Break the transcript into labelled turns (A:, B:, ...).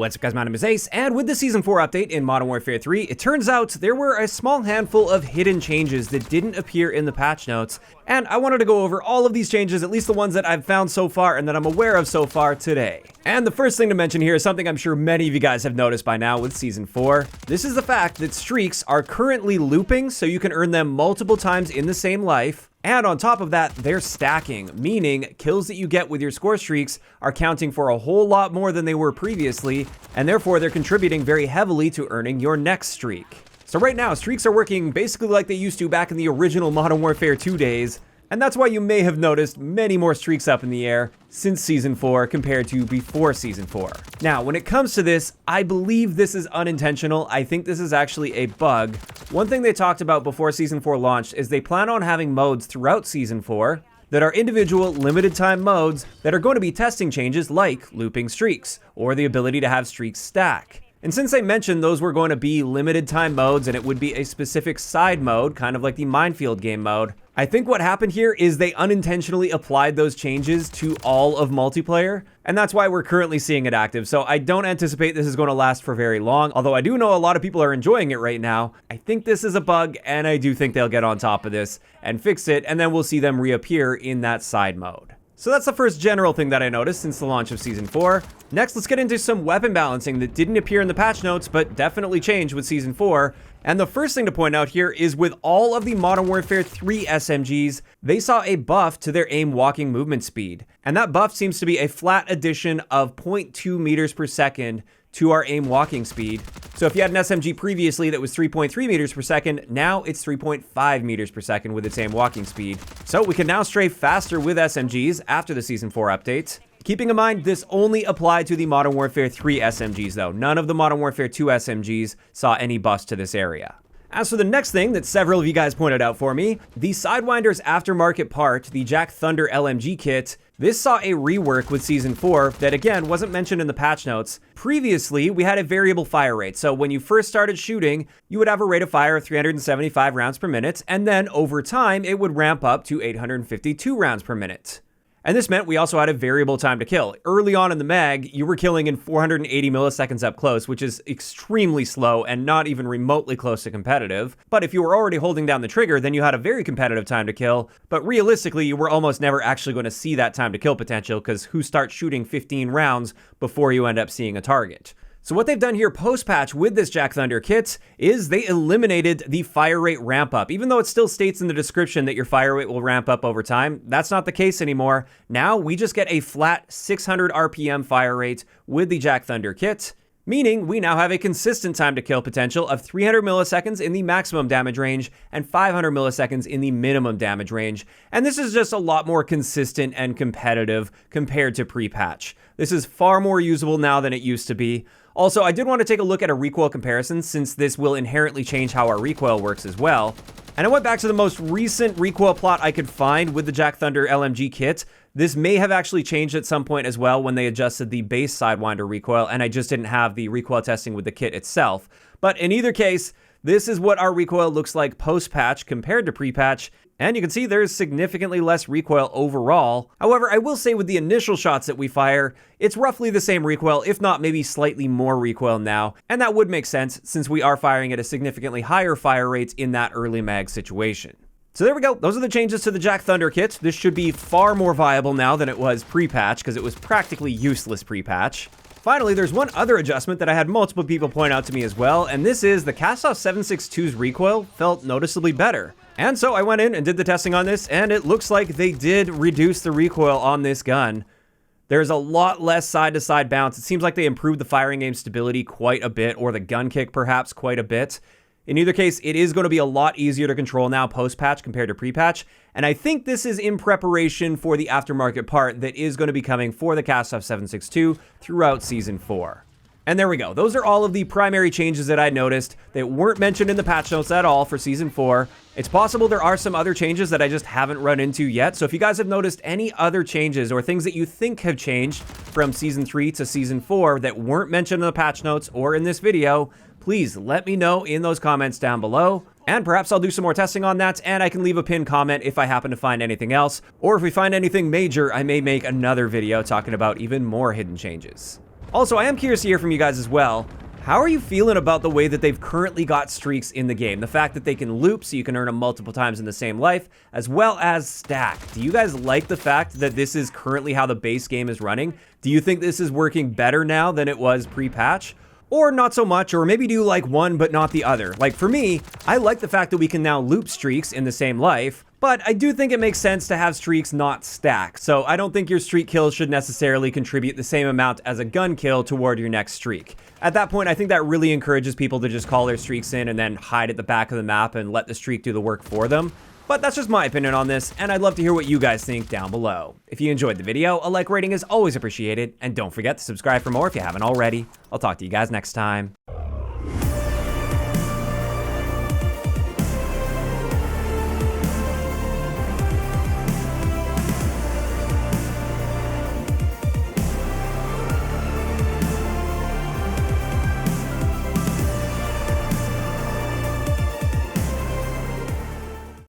A: What's up guys, my name is Ace, and with the Season 4 update in Modern Warfare 3, it turns out there were a small handful of hidden changes that didn't appear in the patch notes, and I wanted to go over all of these changes, at least the ones that I've found so far and that I'm aware of so far today. And the first thing to mention here is something I'm sure many of you guys have noticed by now with Season 4. This is the fact that streaks are currently looping, so you can earn them multiple times in the same life. And on top of that, they're stacking, meaning kills that you get with your score streaks are counting for a whole lot more than they were previously, and therefore they're contributing very heavily to earning your next streak. So right now, streaks are working basically like they used to back in the original Modern Warfare 2 days, and that's why you may have noticed many more streaks up in the air since Season 4 compared to before Season 4. Now, when it comes to this, I believe this is unintentional. I think this is actually a bug. One thing they talked about before Season 4 launched is they plan on having modes throughout Season 4 that are individual limited time modes that are going to be testing changes like looping streaks or the ability to have streaks stack. And since they mentioned those were going to be limited time modes and it would be a specific side mode, kind of like the Minefield game mode, I think what happened here is they unintentionally applied those changes to all of multiplayer, and that's why we're currently seeing it active. So I don't anticipate this is going to last for very long, although I do know a lot of people are enjoying it right now. I think this is a bug, and I do think they'll get on top of this and fix it, and then we'll see them reappear in that side mode. So that's the first general thing that I noticed since the launch of Season 4. Next, let's get into some weapon balancing that didn't appear in the patch notes, but definitely changed with Season 4. And the first thing to point out here is with all of the Modern Warfare 3 SMGs, they saw a buff to their aim walking movement speed. And that buff seems to be a flat addition of 0.2 meters per second to our aim walking speed. So if you had an SMG previously that was 3.3 meters per second, now it's 3.5 meters per second with its aim walking speed. So we can now strafe faster with SMGs after the Season 4 update. Keeping in mind, this only applied to the Modern Warfare 3 SMGs though. None of the Modern Warfare 2 SMGs saw any buffs to this area. As for the next thing that several of you guys pointed out for me, the Sidewinder's aftermarket part, the Jack Thunder LMG kit, this saw a rework with Season 4 that again wasn't mentioned in the patch notes. Previously, we had a variable fire rate, so when you first started shooting, you would have a rate of fire of 375 rounds per minute, and then over time, it would ramp up to 852 rounds per minute. And this meant we also had a variable time to kill. Early on in the mag, you were killing in 480 milliseconds up close, which is extremely slow and not even remotely close to competitive. But if you were already holding down the trigger, then you had a very competitive time to kill. But realistically, you were almost never actually going to see that time to kill potential, because who starts shooting 15 rounds before you end up seeing a target? So what they've done here post-patch with this Jack Thunder kit is they eliminated the fire rate ramp up. Even though it still states in the description that your fire rate will ramp up over time, that's not the case anymore. Now we just get a flat 600 RPM fire rate with the Jack Thunder kit, meaning we now have a consistent time to kill potential of 300 milliseconds in the maximum damage range and 500 milliseconds in the minimum damage range. And this is just a lot more consistent and competitive compared to pre-patch. This is far more usable now than it used to be. Also, I did want to take a look at a recoil comparison, since this will inherently change how our recoil works as well. And I went back to the most recent recoil plot I could find with the Jack Thunder LMG kit. This may have actually changed at some point as well when they adjusted the base Sidewinder recoil, and I just didn't have the recoil testing with the kit itself. But in either case, this is what our recoil looks like post-patch compared to pre-patch, and you can see there's significantly less recoil overall. However, I will say with the initial shots that we fire, it's roughly the same recoil, if not maybe slightly more recoil now, and that would make sense since we are firing at a significantly higher fire rates in that early mag situation. So there we go. Those are the changes to the Jack Thunder kit. This should be far more viable now than it was pre-patch, because it was practically useless pre-patch. Finally, there's one other adjustment that I had multiple people point out to me as well, and this is the Kastov 7.62's recoil felt noticeably better. And so I went in and did the testing on this, and it looks like they did reduce the recoil on this gun. There's a lot less side-to-side bounce. It seems like they improved the firing aim stability quite a bit, or the gun kick perhaps quite a bit. In either case, it is going to be a lot easier to control now post-patch compared to pre-patch, and I think this is in preparation for the aftermarket part that is going to be coming for the Kastov 7.62 throughout Season 4. And there we go. Those are all of the primary changes that I noticed that weren't mentioned in the patch notes at all for Season 4. It's possible there are some other changes that I just haven't run into yet, so if you guys have noticed any other changes or things that you think have changed from Season 3 to Season 4 that weren't mentioned in the patch notes or in this video, please let me know in those comments down below, and perhaps I'll do some more testing on that, and I can leave a pinned comment if I happen to find anything else, or if we find anything major, I may make another video talking about even more hidden changes. Also, I am curious to hear from you guys as well. How are you feeling about the way that they've currently got streaks in the game? The fact that they can loop so you can earn them multiple times in the same life, as well as stack. Do you guys like the fact that this is currently how the base game is running? Do you think this is working better now than it was pre-patch? Or not so much, or maybe do like one but not the other. Like for me, I like the fact that we can now loop streaks in the same life, but I do think it makes sense to have streaks not stack. So I don't think your streak kills should necessarily contribute the same amount as a gun kill toward your next streak. At that point, I think that really encourages people to just call their streaks in and then hide at the back of the map and let the streak do the work for them. But that's just my opinion on this, and I'd love to hear what you guys think down below. If you enjoyed the video, a like rating is always appreciated, and don't forget to subscribe for more if you haven't already. I'll talk to you guys next time.